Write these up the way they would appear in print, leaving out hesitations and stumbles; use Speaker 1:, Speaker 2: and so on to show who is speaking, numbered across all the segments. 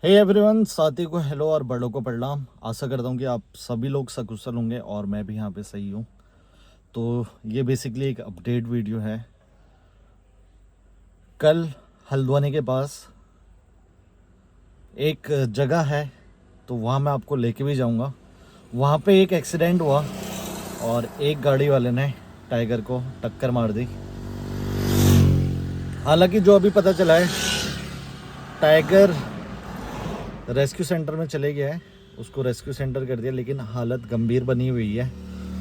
Speaker 1: Hey everyone, साथी को hello और बड़ों को प्रणाम। आशा करता हूँ कि आप सभी लोग सकुशल होंगे और मैं भी यहाँ पे सही हूँ। तो ये बेसिकली एक अपडेट वीडियो है। कल हल्द्वानी के पास एक जगह है, तो वहाँ मैं आपको लेके भी जाऊँगा। वहाँ पे एक एक्सीडेंट हुआ और एक गाड़ी वाले ने टाइगर को टक्कर मार दी। हालांकि जो अभी पता चला है, टाइगर रेस्क्यू सेंटर में चले गया है, उसको रेस्क्यू सेंटर कर दिया, लेकिन हालत गंभीर बनी हुई है।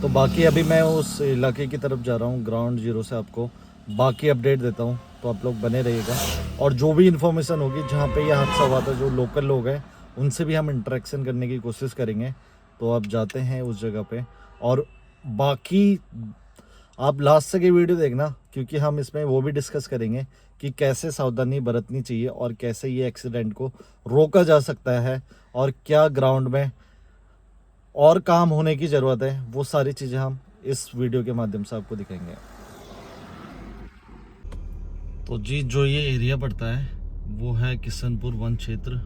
Speaker 1: तो बाकी अभी मैं उस इलाके की तरफ जा रहा हूँ, ग्राउंड जीरो से आपको बाकी अपडेट देता हूँ, तो आप लोग बने रहिएगा। और जो भी इन्फॉर्मेशन होगी जहाँ पे यह हादसा हुआ था, जो लोकल लोग हैं उनसे भी हम इंटरेक्शन करने की कोशिश करेंगे। तो आप जाते हैं उस जगह पे, और बाकी आप लास्ट तक ये वीडियो देखना, क्योंकि हम इसमें वो भी डिस्कस करेंगे कि कैसे सावधानी बरतनी चाहिए और कैसे ये एक्सीडेंट को रोका जा सकता है, और क्या ग्राउंड में और काम होने की ज़रूरत है। वो सारी चीज़ें हम इस वीडियो के माध्यम से आपको दिखाएंगे। तो जी, जो ये एरिया पड़ता है वो है किशनपुर वन क्षेत्र,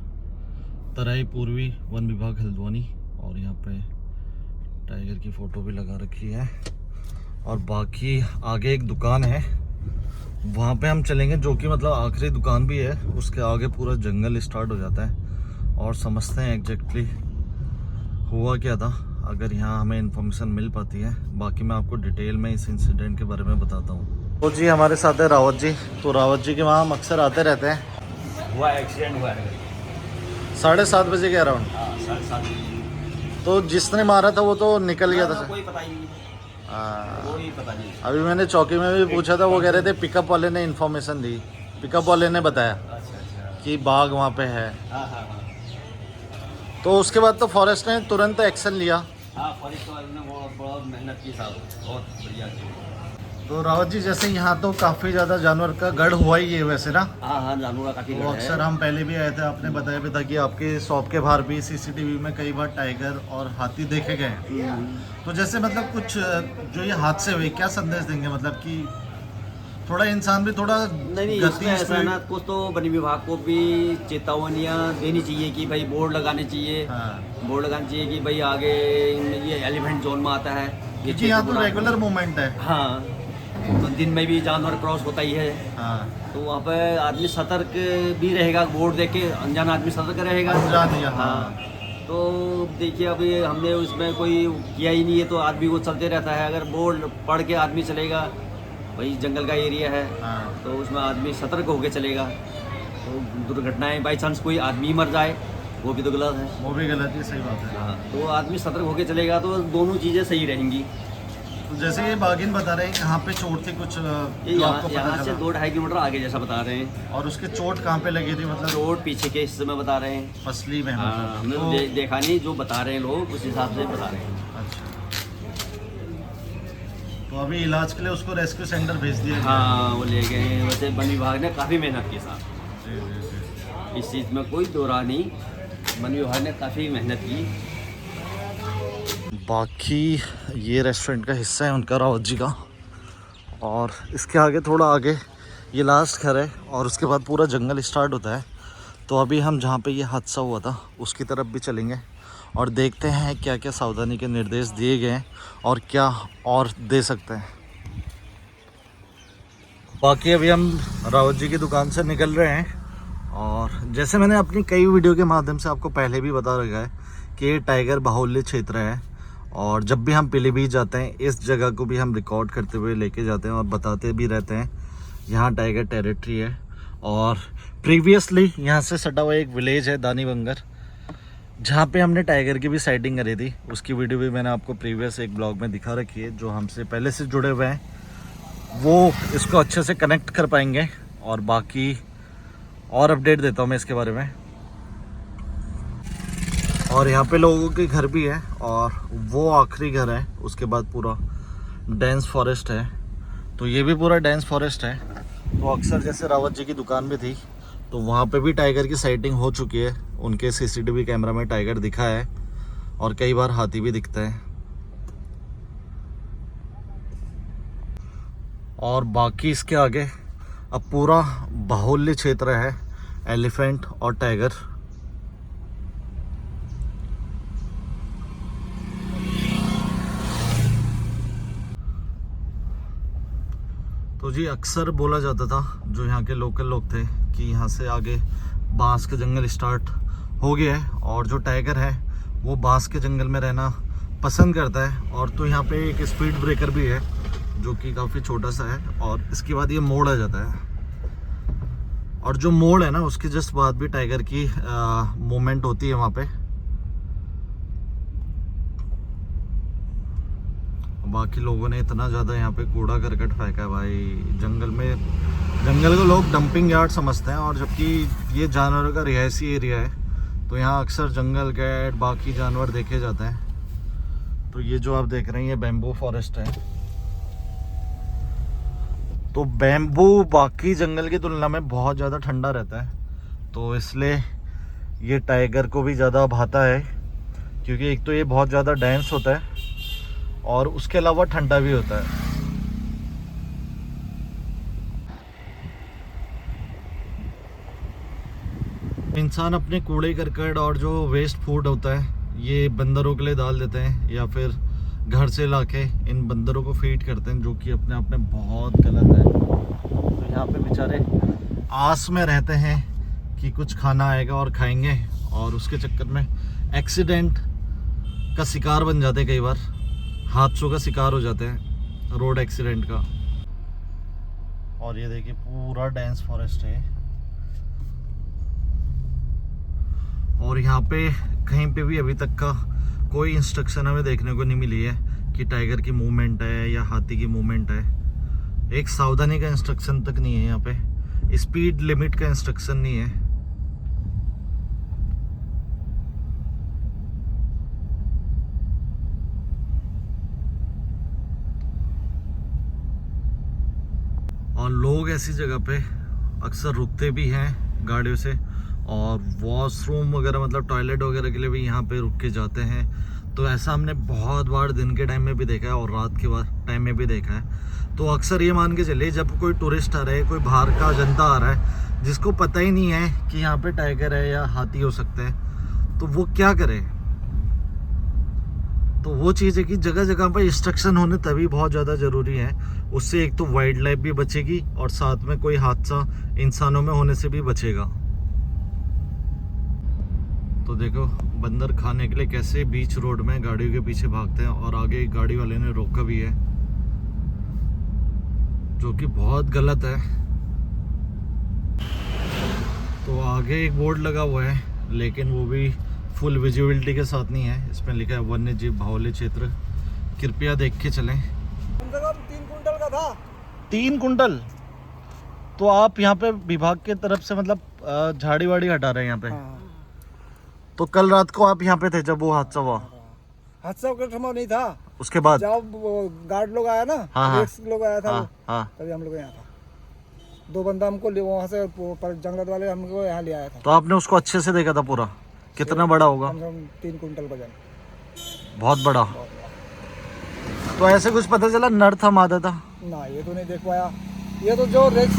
Speaker 1: तराई पूर्वी वन विभाग हल्द्वानी। और यहाँ पे टाइगर की फ़ोटो भी लगा रखी है। और बाकी आगे एक दुकान है, वहाँ पे हम चलेंगे, जो कि मतलब आखिरी दुकान भी है। उसके आगे पूरा जंगल स्टार्ट हो जाता है, और समझते हैं एग्जैक्टली हुआ क्या था, अगर यहाँ हमें इन्फॉर्मेशन मिल पाती है। बाकी मैं आपको डिटेल में इस इंसिडेंट के बारे में बताता हूँ। तो जी, हमारे साथ है रावत जी। तो रावत जी के वहाँ हम अक्सर आते रहते हैं।
Speaker 2: हुआ एक्सीडेंट हुआ है
Speaker 1: 7:30 बजे के अराउंड।
Speaker 2: 7:30।
Speaker 1: तो जिसने मारा था वो तो निकल गया था।
Speaker 2: कोई पता ही नहीं, कोई पता नहीं।
Speaker 1: अभी मैंने चौकी में भी पूछा था, वो कह रहे थे पिकअप वाले ने इन्फॉर्मेशन दी, पिकअप वाले ने बताया
Speaker 2: अच्छा अच्छा।
Speaker 1: कि बाघ वहाँ पे है।
Speaker 2: हाँ हाँ हाँ
Speaker 1: तो उसके बाद तो फॉरेस्ट ने तुरंत एक्शन लिया।
Speaker 2: हाँ, फॉरेस्ट वाले ने बहुत मेहनत की साहब, बहुत बढ़िया की।
Speaker 1: तो रावत जी, जैसे यहाँ तो काफ़ी ज़्यादा जानवर का गढ़ हुआ ही है वैसे ना।
Speaker 2: हाँ हाँ, जानवर का काफ़ी
Speaker 1: तो
Speaker 2: गढ़
Speaker 1: अक्सर
Speaker 2: है।
Speaker 1: हम पहले भी आए थे, आपने बताया भी था कि आपके शॉप के बाहर भी सीसीटीवी में कई बार टाइगर और हाथी देखे गए हैं। तो जैसे मतलब कुछ जो ये हादसे हुए, क्या संदेश देंगे, मतलब कि थोड़ा इंसान भी थोड़ा
Speaker 2: नहीं, इसमें
Speaker 1: गति
Speaker 2: ऐसा है
Speaker 1: स्पीड।
Speaker 2: ना, कुछ तो वन विभाग को भी चेतावनियाँ देनी चाहिए कि भाई बोर्ड लगाने चाहिए।
Speaker 1: हाँ,
Speaker 2: बोर्ड लगाना चाहिए कि भाई आगे ये एलिफेंट जोन में आता है, ये
Speaker 1: क्योंकि यहाँ तो
Speaker 2: पूरा।
Speaker 1: रेगुलर मूवमेंट है।
Speaker 2: हाँ, तो दिन में भी जानवर क्रॉस होता ही है।
Speaker 1: हाँ,
Speaker 2: तो वहाँ पे आदमी सतर्क भी रहेगा, बोर्ड देख के अनजान आदमी सतर्क रहेगा।
Speaker 1: अनजान है, हाँ।
Speaker 2: हाँ, तो देखिए अभी हमने उसमें कोई किया ही नहीं है, तो आदमी वो चलते रहता है। अगर बोर्ड पढ़ के आदमी चलेगा, भाई जंगल का एरिया है,
Speaker 1: हाँ,
Speaker 2: तो उसमें आदमी सतर्क होके चलेगा। तो दुर्घटनाएं बाई चांस कोई आदमी मर जाए, वो भी तो गलत है।
Speaker 1: वो भी गलत है, सही बात है।
Speaker 2: हाँ, तो आदमी सतर्क होके चलेगा तो दोनों चीज़ें सही रहेंगी।
Speaker 1: तो जैसे ये बागिन बता रहे हैं, यहाँ पे चोट थी कुछ,
Speaker 2: ये
Speaker 1: जो आपको
Speaker 2: यहाँ
Speaker 1: पता
Speaker 2: से
Speaker 1: चला,
Speaker 2: 2-2.5 किलोमीटर आगे जैसा बता रहे हैं।
Speaker 1: और उसके चोट कहाँ पे लगी थी, मतलब
Speaker 2: रोड पीछे के हिस्से में बता रहे हैं।
Speaker 1: पसली में,
Speaker 2: हाँ,
Speaker 1: मतलब
Speaker 2: हमने तो देखा नहीं, जो बता रहे हैं लोग उस हिसाब से बता रहे हैं।
Speaker 1: अच्छा, तो अभी इलाज के लिए उसको रेस्क्यू सेंटर भेज दिया गया।
Speaker 2: हाँ, वो ले गए हैं। वैसे वन विभाग ने काफ़ी मेहनत की साहब,
Speaker 1: जी जी जी।
Speaker 2: इस चीज़ में कोई दो राह नहीं। वन विभाग ने काफ़ी मेहनत की।
Speaker 1: बाकी ये रेस्टोरेंट का हिस्सा है उनका, रावत जी का। और इसके आगे, थोड़ा आगे, ये लास्ट घर है, और उसके बाद पूरा जंगल स्टार्ट होता है। तो अभी हम जहाँ पे ये हादसा हुआ था उसकी तरफ भी चलेंगे, और देखते हैं क्या क्या सावधानी के निर्देश दिए गए हैं और क्या और दे सकते हैं। बाकी अभी हम रावत जी की दुकान से निकल रहे हैं, और जैसे मैंने अपनी कई वीडियो के माध्यम से आपको पहले भी बता रखा है कि ये टाइगर बाहुल्य क्षेत्र है, और जब भी हम पीलीभीत जाते हैं इस जगह को भी हम रिकॉर्ड करते हुए लेके जाते हैं और बताते भी रहते हैं यहाँ टाइगर टेरिटरी है। और प्रीवियसली यहाँ से सटा हुआ एक विलेज है दानी बंगर, जहाँ पे हमने टाइगर की भी साइटिंग करी थी। उसकी वीडियो भी मैंने आपको प्रीवियस एक ब्लॉग में दिखा रखी है। जो हमसे पहले से जुड़े हुए हैं वो इसको अच्छे से कनेक्ट कर पाएंगे, और बाकी और अपडेट देता हूँ मैं इसके बारे में। और यहाँ पे लोगों के घर भी है, और वो आखिरी घर है, उसके बाद पूरा डेंस फॉरेस्ट है। तो ये भी पूरा डेंस फॉरेस्ट है। तो अक्सर जैसे रावत जी की दुकान भी थी, तो वहाँ पे भी टाइगर की साइटिंग हो चुकी है। उनके सीसीटीवी कैमरा में टाइगर दिखा है, और कई बार हाथी भी दिखता है। और बाकी इसके आगे अब पूरा बाहुल्य क्षेत्र है, एलिफेंट और टाइगर। जी अक्सर बोला जाता था, जो यहाँ के लोकल लोग थे, कि यहाँ से आगे बांस के जंगल स्टार्ट हो गया है और जो टाइगर है वो बांस के जंगल में रहना पसंद करता है। और तो यहाँ पे एक स्पीड ब्रेकर भी है जो कि काफ़ी छोटा सा है, और इसके बाद ये मोड़ आ जाता है, और जो मोड़ है ना उसके जस्ट बाद भी टाइगर की मूवमेंट होती है वहाँ पे। बाकी लोगों ने इतना ज़्यादा यहाँ पे कूड़ा करकट फेंका है भाई जंगल में। जंगल को लोग डंपिंग यार्ड समझते हैं, और जबकि ये जानवरों का रिहायशी एरिया है, तो यहाँ अक्सर जंगल कैट बाकी जानवर देखे जाते हैं। तो ये जो आप देख रहे हैं ये बैम्बू फॉरेस्ट है। तो बैम्बू बाकी जंगल की तुलना में बहुत ज़्यादा ठंडा रहता है, तो इसलिए ये टाइगर को भी ज़्यादा भाता है, क्योंकि एक तो ये बहुत ज़्यादा डेंस होता है और उसके अलावा ठंडा भी होता है। इंसान अपने कूड़े करकट और जो वेस्ट फूड होता है ये बंदरों के लिए डाल देते हैं, या फिर घर से लाके इन बंदरों को फीड करते हैं, जो कि अपने आप में बहुत गलत है। तो यहाँ पे बेचारे आस में रहते हैं कि कुछ खाना आएगा और खाएंगे, और उसके चक्कर में एक्सीडेंट का शिकार बन जाते हैं, कई बार हादसों का शिकार हो जाते हैं, रोड एक्सीडेंट का। और ये देखिए पूरा डेंस फॉरेस्ट है, और यहाँ पे कहीं पे भी अभी तक का कोई इंस्ट्रक्शन हमें देखने को नहीं मिली है कि टाइगर की मूवमेंट है या हाथी की मूवमेंट है। एक सावधानी का इंस्ट्रक्शन तक नहीं है यहाँ पे, स्पीड लिमिट का इंस्ट्रक्शन नहीं है। और लोग ऐसी जगह पे अक्सर रुकते भी हैं गाड़ियों से, और वॉशरूम वगैरह मतलब टॉयलेट वगैरह के लिए भी यहाँ पे रुक के जाते हैं। तो ऐसा हमने बहुत बार दिन के टाइम में भी देखा है और रात के टाइम में भी देखा है। तो अक्सर ये मान के चलिए जब कोई टूरिस्ट आ रहा है, कोई बाहर का जनता आ रहा है जिसको पता ही नहीं है कि यहाँ पे टाइगर है या हाथी हो सकता है, तो वो क्या करे। तो वो चीज़ है कि जगह जगह पर इंस्ट्रक्शन होने तभी बहुत ज़्यादा ज़रूरी है। उससे एक तो वाइल्ड लाइफ भी बचेगी और साथ में कोई हादसा इंसानों में होने से भी बचेगा। तो देखो बंदर खाने के लिए कैसे बीच रोड में गाड़ियों के पीछे भागते हैं, और आगे एक गाड़ी वाले ने रोका भी है, जो कि बहुत गलत है। तो आगे एक बोर्ड लगा हुआ है, लेकिन वो भी फुल विजिबिलिटी के साथ नहीं है। इसमें लिखा है वन्य जीव बाहुल्य क्षेत्र, कृपया देख के चलें।
Speaker 3: 3 कुंटल का था।
Speaker 1: 3 कुंटल? तो आप यहाँ पे विभाग के तरफ से मतलब झाड़ी वाड़ी हटा रहे हैं यहाँ पे?
Speaker 3: हाँ।
Speaker 1: तो कल रात को आप यहाँ पे थे जब वो हादसा हुआ?
Speaker 3: हादसा का समय नहीं था,
Speaker 1: उसके बाद
Speaker 3: जब गार्ड लोग आया ना,
Speaker 1: हाँ।
Speaker 3: रेक्स लोग आया था,
Speaker 1: हाँ।
Speaker 3: तभी हम लोग यहाँ था। 2 बंदा हमको वहाँ से जंगल वाले हमको यहाँ ले आया था।
Speaker 1: तो आपने उसको अच्छे से देखा था पूरा? कितना बड़ा होगा?
Speaker 3: कम से कम 3 कुंटल वजन।
Speaker 1: बहुत बड़ा। तो ऐसे कुछ पता चला नर था मादा था?
Speaker 3: ना ये तो नहीं देख पाया। ये तो जो रेक्स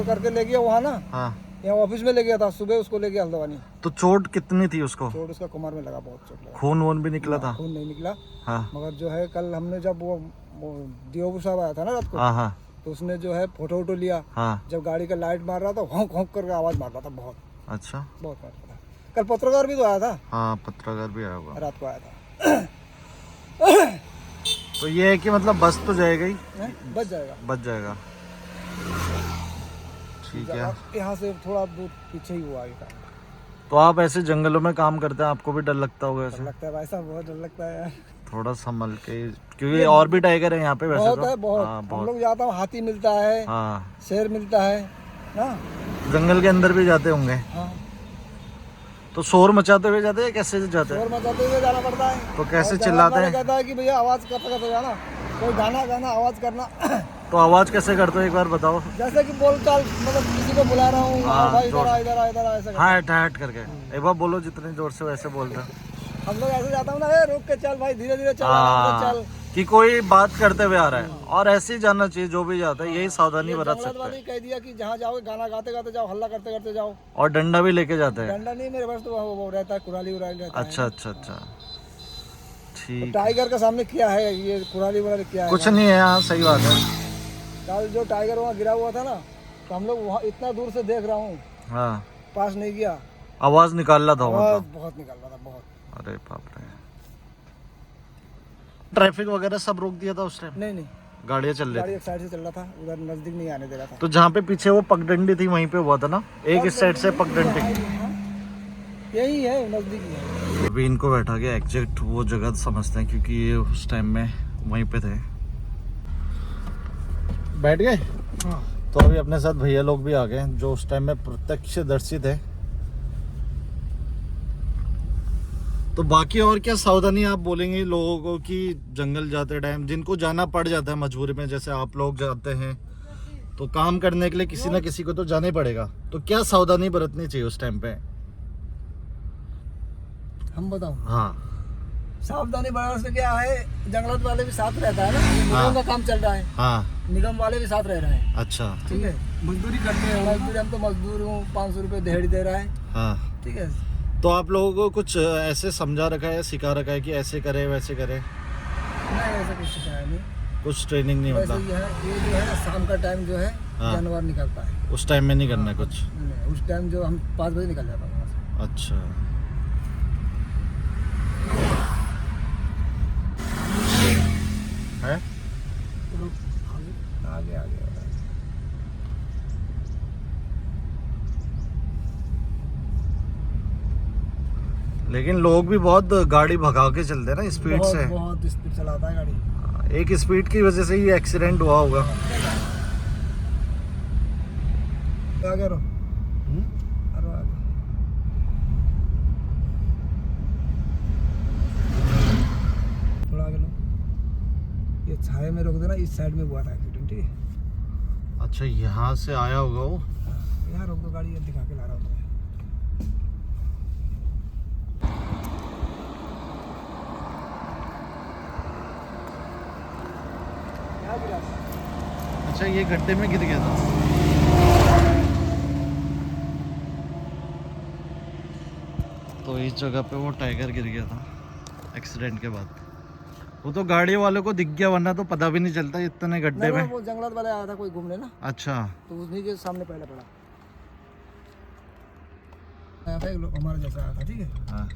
Speaker 3: करके ले गया वहाँ ना,
Speaker 1: हाँ।
Speaker 3: यहाँ ऑफिस में ले गया था, सुबह उसको ले गया हल्द्वानी।
Speaker 1: तो चोट कितनी थी उसको?
Speaker 3: चोट उसका कमर में लगा, बहुत चोट लगा।
Speaker 1: खून वून भी निकला था?
Speaker 3: खून नहीं निकला।
Speaker 1: हाँ।
Speaker 3: मगर जो है कल हमने जब वो डीओ साहब आया था ना रात को,
Speaker 1: हाँ।
Speaker 3: तो उसने जो है फोटो लिया।
Speaker 1: हाँ।
Speaker 3: जब गाड़ी का लाइट मार रहा था, होंक होंक करके आवाज मार रहा था, बहुत
Speaker 1: अच्छा।
Speaker 3: बहुत मार रहा था। कल पत्रकार भी तो आया था।
Speaker 1: हाँ पत्रकार भी आया होगा।
Speaker 3: रात को आया था।
Speaker 1: तो ये है कि मतलब बच तो जाएगा ही?
Speaker 3: बच जाएगा,
Speaker 1: बच जाएगा। ठीक है।
Speaker 3: यहाँ से थोड़ा दूर पीछे ही हुआ था।
Speaker 1: तो आप ऐसे जंगलों में काम करते हैं, आपको भी डर लगता होगा ऐसे?
Speaker 3: लगता है भाई साहब, बहुत डर लगता है यार।
Speaker 1: थोड़ा संभल के, क्योंकि और भी टाइगर है यहाँ पे वैसे
Speaker 3: बहुत
Speaker 1: तो।
Speaker 3: है, बहुत।
Speaker 1: हाँ,
Speaker 3: हम लोग जाता हूँ, हाथी मिलता है,
Speaker 1: हाँ।
Speaker 3: शेर मिलता है ना।
Speaker 1: जंगल के अंदर भी जाते होंगे?
Speaker 3: हाँ।
Speaker 1: तो शोर मचाते हुए जाते हैं, कैसे जाते हैं?
Speaker 3: शोर मचाते हुए जाना पड़ता है।
Speaker 1: तो कैसे
Speaker 3: और
Speaker 1: चिल्लाते
Speaker 3: वाला
Speaker 1: हैं?
Speaker 3: कहता है कि भैया आवाज करते जाना, कोई गाना आवाज करना।
Speaker 1: तो आवाज कैसे करते हो एक बार बताओ?
Speaker 3: जैसे कि बोल चाल, मतलब किसी को बुला रहा हूँ,
Speaker 1: हाँ,
Speaker 3: भाई इधर आ, इधर आ, इधर आ, ऐसा करते हैं।
Speaker 1: हाँ हट करके एक बार बोलो, जितने जोर से वैसे बोल रहे।
Speaker 3: हम लोग ऐसे जाता हूँ ना, ए रुक के चल भाई, धीरे धीरे चल, आराम से चल।
Speaker 1: कि कोई बात करते हुए आ रहा है, और ऐसे ही जाना चाहिए जो भी जाता है, यही सावधानी बरत
Speaker 3: जंगलात
Speaker 1: सकते
Speaker 3: वाले
Speaker 1: हैं।
Speaker 3: कह दिया कि जहाँ जाओगे गाना गाते गाते जाओ, हल्ला करते करते जाओ।
Speaker 1: और डंडा भी लेके जाते हैं?
Speaker 3: डंडा नहीं, मेरे पास तो वो रहता है, कुराली उराली रहता है।
Speaker 1: अच्छा। ठीक।
Speaker 3: टाइगर का सामने क्या है, ये कुराली वुराली क्या है?
Speaker 1: कुछ नहीं है, हाँ सही बात है।
Speaker 3: कल जो टाइगर वहाँ गिरा हुआ था ना, तो हम लोग वहाँ इतना दूर से देख रहा हूँ,
Speaker 1: हाँ,
Speaker 3: पास नहीं गया।
Speaker 1: आवाज निकाल रहा था
Speaker 3: आवाज
Speaker 1: मतलब।
Speaker 3: बहुत निकल रहा था, बहुत।
Speaker 1: अरे बाप रे। ट्रैफिक वगैरह सब रोक दिया था उस टाइम?
Speaker 3: नहीं नहीं,
Speaker 1: गाड़ियाँ चल रही
Speaker 3: गाड़ी
Speaker 1: थी?
Speaker 3: एक साइड से चल रहा था, उधर नजदीक नहीं आने दे रहा था।
Speaker 1: तो जहाँ पे पीछे वो पगडंडी थी वहीं पे हुआ था ना, एक इस साइड से पगडंडी।
Speaker 3: यही है, नजदीक ही है।
Speaker 1: अभी इनको बैठा के एग्जैक्ट वो जगह समझते हैं, क्योंकि ये उस टाइम में वहीं पे थे। बैठ गए?
Speaker 3: हाँ।
Speaker 1: तो अभी अपने साथ भैया लोग भी आ गए जो उस टाइम में प्रत्यक्षदर्शी थे। तो बाकी और क्या सावधानी आप बोलेंगे लोगों को कि जंगल जाते टाइम, जिनको जाना पड़ जाता है मजबूरी में, जैसे आप लोग जाते हैं तो काम करने के लिए किसी ना किसी को तो जाना ही पड़ेगा, तो क्या सावधानी बरतनी चाहिए उस टाइम पे?
Speaker 3: हम बताओ।
Speaker 1: हाँ
Speaker 3: सावधानी बरतने से क्या है, जंगलात वाले भी साथ रहता है ना, निगम का काम चल रहा है,
Speaker 1: हाँ,
Speaker 3: निगम वाले भी साथ रह रहे हैं।
Speaker 1: अच्छा,
Speaker 3: ठीक है, मजदूरी करते हैं, मजदूरी, हम तो मजदूर हूँ, 500 रुपये दिहाड़ी दे रहा है।
Speaker 1: हाँ।
Speaker 3: ठीक है,
Speaker 1: तो आप लोगों को कुछ ऐसे समझा रखा है, सिखा रखा है कि ऐसे करे वैसे करे?
Speaker 3: नहीं ऐसा कुछ सिखाया नहीं,
Speaker 1: कुछ ट्रेनिंग नहीं
Speaker 3: वैसे
Speaker 1: मतलब?
Speaker 3: ये है, ये जो है शाम का टाइम जो है
Speaker 1: हाँ।
Speaker 3: जानवर निकलता है,
Speaker 1: उस टाइम में नहीं करना है कुछ?
Speaker 3: नहीं, उस टाइम जो हम 5 बजे निकल जाता हूँ वहाँ से।
Speaker 1: अच्छा। है?
Speaker 3: आगे आगे
Speaker 1: लेकिन लोग भी बहुत गाड़ी भगा के चलते हैं ना स्पीड से।
Speaker 3: बहुत स्पीड चलाता है गाड़ी।
Speaker 1: एक स्पीड की वजह से ही एक्सीडेंट हुआ होगा।
Speaker 3: आगे रहो, अरे आगे। थोड़ा आगे लो, ये छाया में रोक देना, इस साइड में हुआ था एक्सीडेंट। ठीक है,
Speaker 1: अच्छा, यहाँ से आया होगा वो।
Speaker 3: यहाँ रोक दो गाड़ी, ये दिखा के ला रहा हूँ तुम्हें। क्या गिरा?
Speaker 1: अच्छा, ये गड्ढे में गिर गया था। तो इस जगह पे वो टाइगर गिर गया था एक्सीडेंट के बाद। वो तो गाड़ी वालों को दिख गया, वरना तो पता भी नहीं चलता इतने गड्ढे में।
Speaker 3: वो जंगलात वाले आया था कोई घूमने ना,
Speaker 1: अच्छा,
Speaker 3: तो उन्हीं के सामने पहले पड़ा आया था, एक लोग हमारे जैसा आया था। ठीक है,
Speaker 1: हाँ,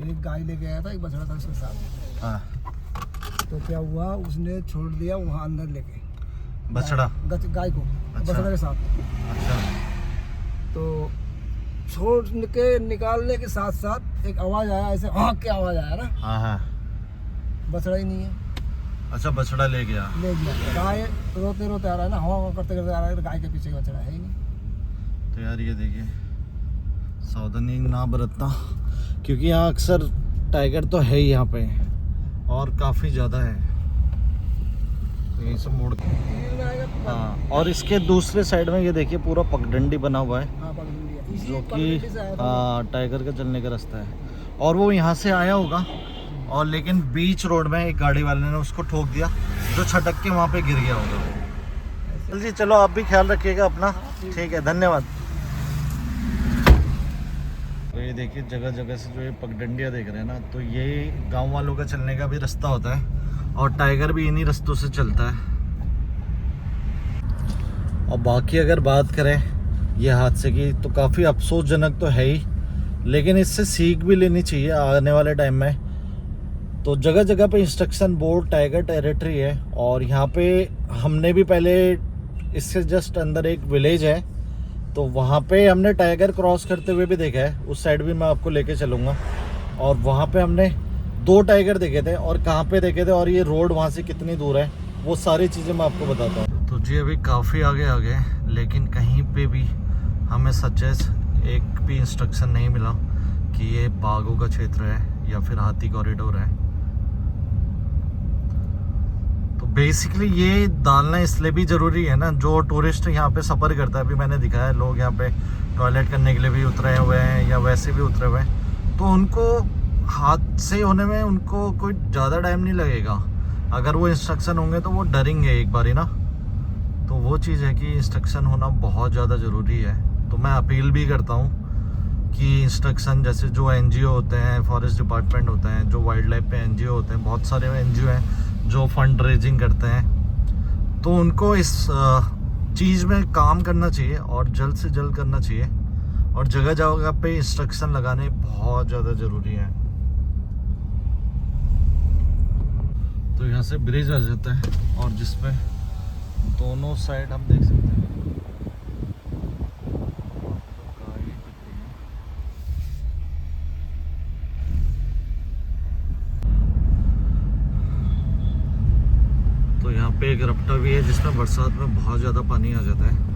Speaker 3: एक गाय लेके आया था, एक बछड़ा था उसके साथ।
Speaker 1: हाँ।
Speaker 3: तो क्या हुआ, उसने छोड़ दिया वहाँ अंदर लेके
Speaker 1: बछड़ा?
Speaker 3: गाय को,
Speaker 1: अच्छा।
Speaker 3: बछड़ा के साथ।
Speaker 1: अच्छा,
Speaker 3: तो छोड़ के निकालने के साथ साथ एक आवाज आया, ऐसे हाँक के आवाज आया ना,
Speaker 1: हाँ हाँ।
Speaker 3: बछड़ा ही नहीं है,
Speaker 1: अच्छा, बछड़ा ले गया।
Speaker 3: ले गया। गाय रोते रोते आ रहा है ना, हवा करते करते आ रहा है, गाय के पीछे बछड़ा है ही नहीं।
Speaker 1: तो यार ये देखिए, सावधानी ना बरतना, क्योंकि यहाँ अक्सर टाइगर तो है ही यहाँ पे, और काफ़ी ज़्यादा है। तो यहीं से मोड़ के, हाँ। और इसके दूसरे साइड में ये देखिए पूरा पगडंडी बना हुआ है,
Speaker 3: हाँ, पकड़ लिया। इसी
Speaker 1: जो
Speaker 3: पगडंडी
Speaker 1: कि
Speaker 3: से आया था।
Speaker 1: हाँ, टाइगर का चलने का रास्ता है। और वो यहाँ से आया होगा, और लेकिन बीच रोड में एक गाड़ी वाले ने उसको ठोक दिया, जो छटक के वहाँ पे गिर गया होगा। चल जी, चलो आप भी ख्याल रखिएगा अपना। ठीक है, धन्यवाद। तो ये देखिए जगह जगह से जो ये पगडंडियाँ देख रहे हैं ना, तो ये गांव वालों का चलने का भी रास्ता होता है, और टाइगर भी इन्हीं रास्तों से चलता है। और बाकी अगर बात करें ये हादसे की, तो काफ़ी अफसोसजनक तो है ही, लेकिन इससे सीख भी लेनी चाहिए आने वाले टाइम में। तो जगह जगह पे इंस्ट्रक्शन बोर्ड टाइगर टेरिटरी है, और यहाँ पे हमने भी पहले, इससे जस्ट अंदर एक विलेज है, तो वहाँ पे हमने टाइगर क्रॉस करते हुए भी देखा है। उस साइड भी मैं आपको लेके चलूँगा। और वहाँ पे हमने 2 टाइगर देखे थे, और कहाँ पे देखे थे, और ये रोड वहाँ से कितनी दूर है, वो सारी चीज़ें मैं आपको बताता हूँ। तो जी अभी काफ़ी आगे आ गए, लेकिन कहीं पे भी हमें सचेस एक भी इंस्ट्रक्शन नहीं मिला कि ये बाघों का क्षेत्र है या फिर हाथी कॉरिडोर है। तो बेसिकली ये डालना इसलिए भी ज़रूरी है ना, जो टूरिस्ट यहाँ पे सफ़र करता है, अभी मैंने दिखाया है लोग यहाँ पे टॉयलेट करने के लिए भी उतरे हुए हैं या वैसे भी उतरे हुए हैं, तो उनको हादसे होने में उनको कोई ज़्यादा टाइम नहीं लगेगा। अगर वो इंस्ट्रक्शन होंगे तो वो डरेंगे एक बार ही ना। तो वो चीज़ है कि इंस्ट्रक्शन होना बहुत ज़्यादा ज़रूरी है। तो मैं अपील भी करता हूँ कि इंस्ट्रक्शन, जैसे जो एनजीओ होते हैं, फॉरेस्ट डिपार्टमेंट होते हैं, जो वाइल्ड लाइफ पे एनजीओ होते हैं, बहुत सारे एनजीओ हैं जो फंड रेजिंग करते हैं, तो उनको इस चीज़ में काम करना चाहिए और जल्द से जल्द करना चाहिए, और जगह जगह पे इंस्ट्रक्शन लगाने बहुत ज़्यादा ज़रूरी है। तो यहाँ से ब्रिज आ जाता है और जिसमें दोनों साइड हम देख सकते हैं तो यहाँ पे एक रपटा भी है जिसमें बरसात में बहुत ज़्यादा पानी आ जाता है।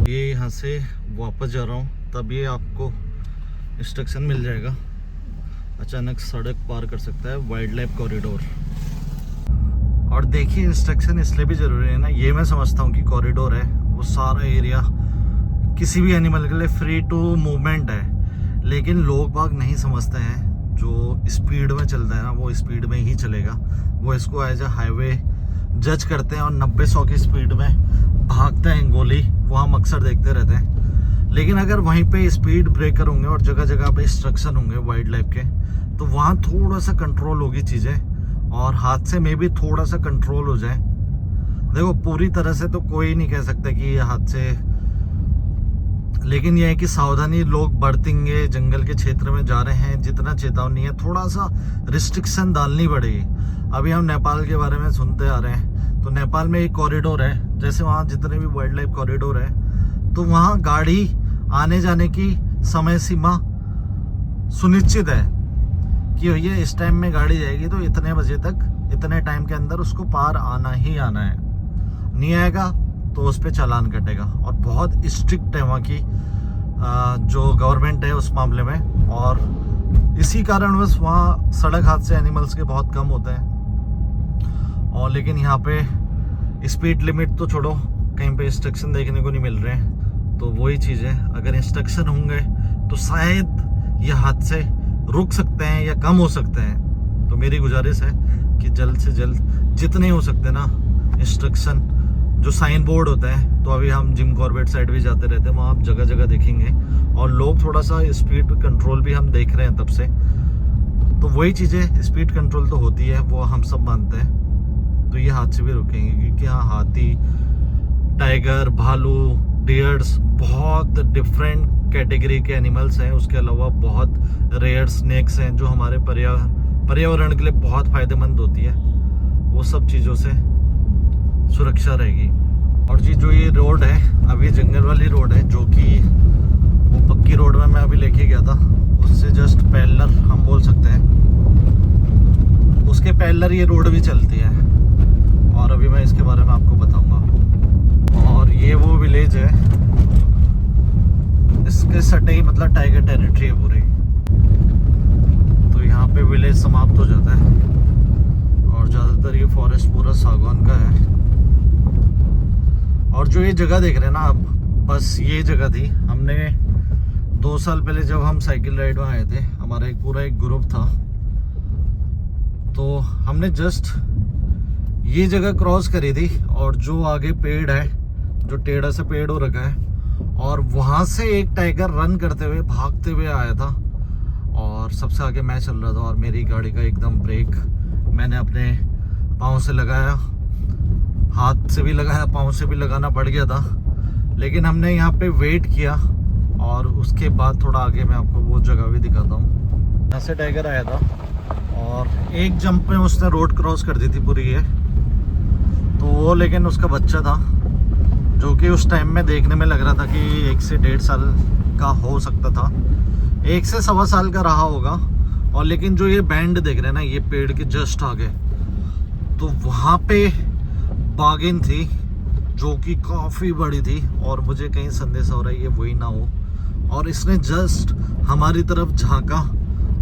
Speaker 1: ये यहाँ से वापस जा रहा हूँ तब ये आपको इंस्ट्रक्शन मिल जाएगा, अचानक सड़क पार कर सकता है वाइल्ड लाइफ कॉरिडोर। और देखिए इंस्ट्रक्शन इसलिए भी ज़रूरी है ना, ये मैं समझता हूँ कि कॉरिडोर है वो सारा एरिया किसी भी एनिमल के लिए फ्री टू मूवमेंट है, लेकिन लोग बाग नहीं समझते हैं। जो स्पीड में चलता है ना वो स्पीड में ही चलेगा, वो इसको एज अ हाईवे जज करते हैं और 90-100 की स्पीड में भागते हैं गोली, वो हम अक्सर देखते रहते हैं। लेकिन अगर वहीं पे स्पीड ब्रेकर होंगे और जगह जगह पे इंस्ट्रक्शन होंगे वाइल्ड लाइफ के, तो वहाँ थोड़ा सा कंट्रोल होगी चीज़ें और हादसे में भी थोड़ा सा कंट्रोल हो जाए। देखो पूरी तरह से तो कोई नहीं कह सकता कि ये हादसे, लेकिन यह है कि सावधानी लोग बरतेंगे, जंगल के क्षेत्र में जा रहे हैं, जितना चेतावनी है थोड़ा सा रिस्ट्रिक्शन डालनी पड़ेगी। अभी हम नेपाल के बारे में सुनते आ रहे हैं, तो नेपाल में एक कॉरिडोर है, जैसे वहाँ जितने भी वाइल्ड लाइफ कॉरिडोर है, तो वहाँ गाड़ी आने जाने की समय सीमा सुनिश्चित है कि भैया इस टाइम में गाड़ी जाएगी तो इतने बजे तक, इतने टाइम के अंदर उसको पार आना ही आना है, नहीं आएगा तो उस पर चालान कटेगा। और बहुत स्ट्रिक्ट है वहाँ की जो गवर्नमेंट है उस मामले में, और इसी कारण बस वहाँ सड़क हादसे एनिमल्स के बहुत कम होते हैं। और लेकिन यहाँ पे स्पीड लिमिट तो छोड़ो, कहीं पे इंस्ट्रक्शन देखने को नहीं मिल रहे हैं। तो वही चीज़ है, अगर इंस्ट्रक्शन होंगे तो शायद ये हादसे रुक सकते हैं या कम हो सकते हैं। तो मेरी गुजारिश है कि जल्द से जल्द जितने हो सकते हैं ना इंस्ट्रक्शन, जो साइन बोर्ड होता है, तो अभी हम जिम कॉर्बेट साइड भी जाते रहते हैं, वहाँ आप जगह जगह देखेंगे, और लोग थोड़ा सा स्पीड कंट्रोल भी हम देख रहे हैं तब से। तो वही चीज़ें, स्पीड कंट्रोल तो होती है, वो हम सब मानते हैं। तो ये हादसे भी रुकेंगे, क्योंकि यहाँ हाथी, टाइगर, भालू, डियर्स, बहुत डिफरेंट कैटेगरी के एनिमल्स हैं। उसके अलावा बहुत रेयर स्नेक्स हैं जो हमारे पर्यावरण के लिए बहुत फ़ायदेमंद होती है। वो सब चीज़ों से सुरक्षा रहेगी। और जी जो ये रोड है, अब ये जंगल वाली रोड है, जो कि वो पक्की रोड में मैं अभी लेके गया था, उससे जस्ट पैरेलल हम बोल सकते हैं, उसके पैरेलल ये रोड भी चलती है। और अभी मैं इसके बारे में आपको बताऊंगा। और ये वो विलेज है, इसके सटे ही मतलब टाइगर टेरिटरी है पूरी। तो यहाँ पे विलेज समाप्त हो जाता है और ज़्यादातर ये फॉरेस्ट पूरा सागवान का है। और जो ये जगह देख रहे हैं ना आप, बस ये जगह थी। हमने 2 साल पहले जब हम साइकिल राइड में आए थे, हमारा एक ग्रुप था, तो हमने जस्ट ये जगह क्रॉस करी थी। और जो आगे पेड़ है, जो टेढ़ा से पेड़ हो रखा है, और वहाँ से एक टाइगर रन करते हुए भागते हुए आया था, और सबसे आगे मैं चल रहा था, और मेरी गाड़ी का एकदम ब्रेक मैंने अपने पाँव से लगाया, हाथ से भी लगाया, पाँव से भी लगाना पड़ गया था। लेकिन हमने यहाँ पे वेट किया, और उसके बाद थोड़ा आगे मैं आपको वो जगह भी दिखाता हूँ। यहाँ से टाइगर आया था और एक जंप में उसने रोड क्रॉस कर दी थी पूरी ये। तो वो लेकिन उसका बच्चा था, जो कि उस टाइम में देखने में लग रहा था कि 1 से 1.5 साल का हो सकता था, 1 से 1.25 साल का रहा होगा। और लेकिन जो ये बैंड देख रहे हैं ना, ये पेड़ के जस्ट आगे, तो वहाँ पे बागिन थी जो कि काफ़ी बड़ी थी, और मुझे कहीं संदेश हो रहा है ये वही ना हो। और इसने जस्ट हमारी तरफ झांका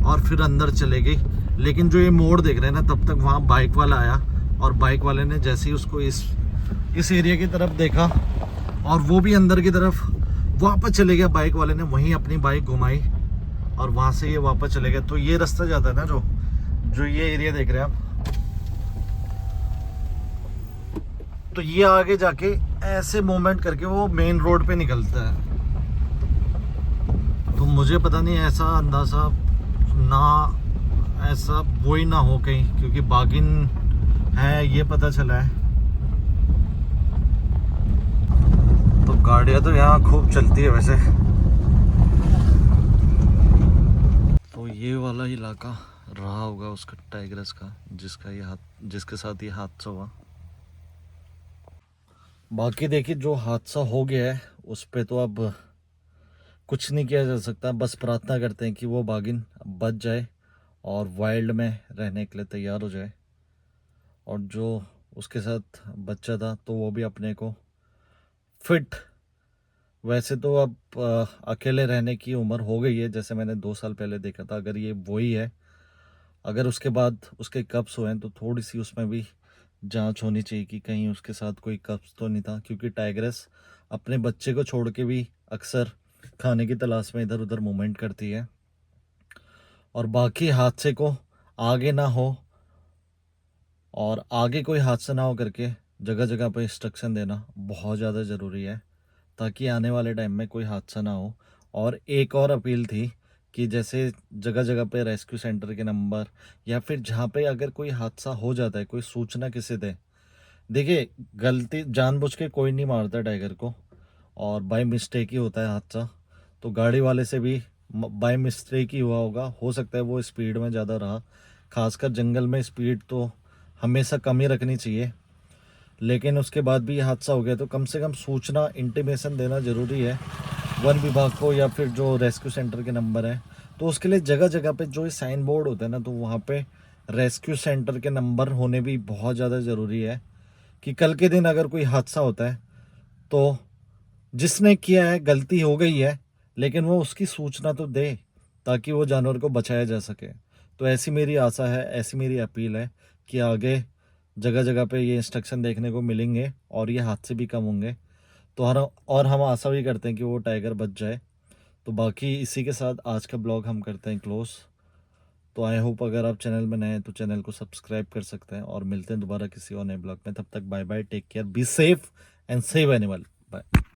Speaker 1: और फिर अंदर चले गई। लेकिन जो ये मोड़ देख रहे हैं ना, तब तक वहाँ बाइक वाला आया, और बाइक वाले ने जैसे ही उसको इस एरिया की तरफ देखा, और वो भी अंदर की तरफ वापस चले गया। बाइक वाले ने वहीं अपनी बाइक घुमाई और वहाँ से ये वापस चले गए। तो ये रास्ता जाता है ना, जो ये एरिया देख रहे हैं आप, तो ये आगे जाके ऐसे मूवमेंट करके वो मेन रोड पे निकलता है। तो मुझे पता नहीं, ऐसा अंदाज़ा ना ऐसा वो ही ना हो कहीं, क्योंकि बागिन है ये पता चला है। तो गाड़ियाँ तो यहाँ खूब चलती है वैसे। तो ये वाला इलाका रहा होगा उसका टाइग्रेस का, जिसके साथ ये हादसा हुआ। बाकी देखिए जो हादसा हो गया है उस पे तो अब कुछ नहीं किया जा सकता, बस प्रार्थना करते हैं कि वो बागिन बच जाए और वाइल्ड में रहने के लिए तैयार हो जाए, और जो उसके साथ बच्चा था तो वो भी अपने को फिट। वैसे तो अब अकेले रहने की उम्र हो गई है, जैसे मैंने 2 साल पहले देखा था। अगर ये वही है, अगर उसके बाद उसके कब्स हुए हैं तो थोड़ी सी उसमें भी जांच होनी चाहिए कि कहीं उसके साथ कोई कब्स तो नहीं था, क्योंकि टाइग्रेस अपने बच्चे को छोड़ के भी अक्सर खाने की तलाश में इधर उधर मूवमेंट करती है। और बाकी हादसे को आगे ना हो, और आगे कोई हादसा ना हो करके जगह जगह पर इंस्ट्रक्शन देना बहुत ज़्यादा ज़रूरी है, ताकि आने वाले टाइम में कोई हादसा ना हो। और एक और अपील थी कि जैसे जगह जगह पे रेस्क्यू सेंटर के नंबर, या फिर जहाँ पे अगर कोई हादसा हो जाता है कोई सूचना किसी दे। देखिए गलती जानबूझ के कोई नहीं मारता टाइगर को, और बाय मिस्टेक ही होता है हादसा। तो गाड़ी वाले से भी बाय मिस्टेक ही हुआ होगा, हो सकता है वो स्पीड में ज़्यादा रहा। खासकर जंगल में स्पीड तो हमेशा कम ही रखनी चाहिए, लेकिन उसके बाद भी ये हादसा हो गया तो कम से कम सूचना इंटीमेशन देना ज़रूरी है वन विभाग को, या फिर जो रेस्क्यू सेंटर के नंबर हैं। तो उसके लिए जगह जगह पे जो साइन बोर्ड होते हैं ना, तो वहाँ पे रेस्क्यू सेंटर के नंबर होने भी बहुत ज़्यादा ज़रूरी है, कि कल के दिन अगर कोई हादसा होता है तो जिसने किया है गलती हो गई है, लेकिन वो उसकी सूचना तो दे, ताकि वो जानवर को बचाया जा सके। तो ऐसी मेरी आशा है, ऐसी मेरी अपील है कि आगे जगह जगह पे ये इंस्ट्रक्शन देखने को मिलेंगे और ये हादसे भी कम होंगे। तो और हम आशा भी करते हैं कि वो टाइगर बच जाए। तो बाकी इसी के साथ आज का ब्लॉग हम करते हैं क्लोज। तो आई होप अगर आप चैनल में नए हैं तो चैनल को सब्सक्राइब कर सकते हैं, और मिलते हैं दोबारा किसी और नए ब्लॉग में। तब तक bye bye, take care, be safe and save animal, bye.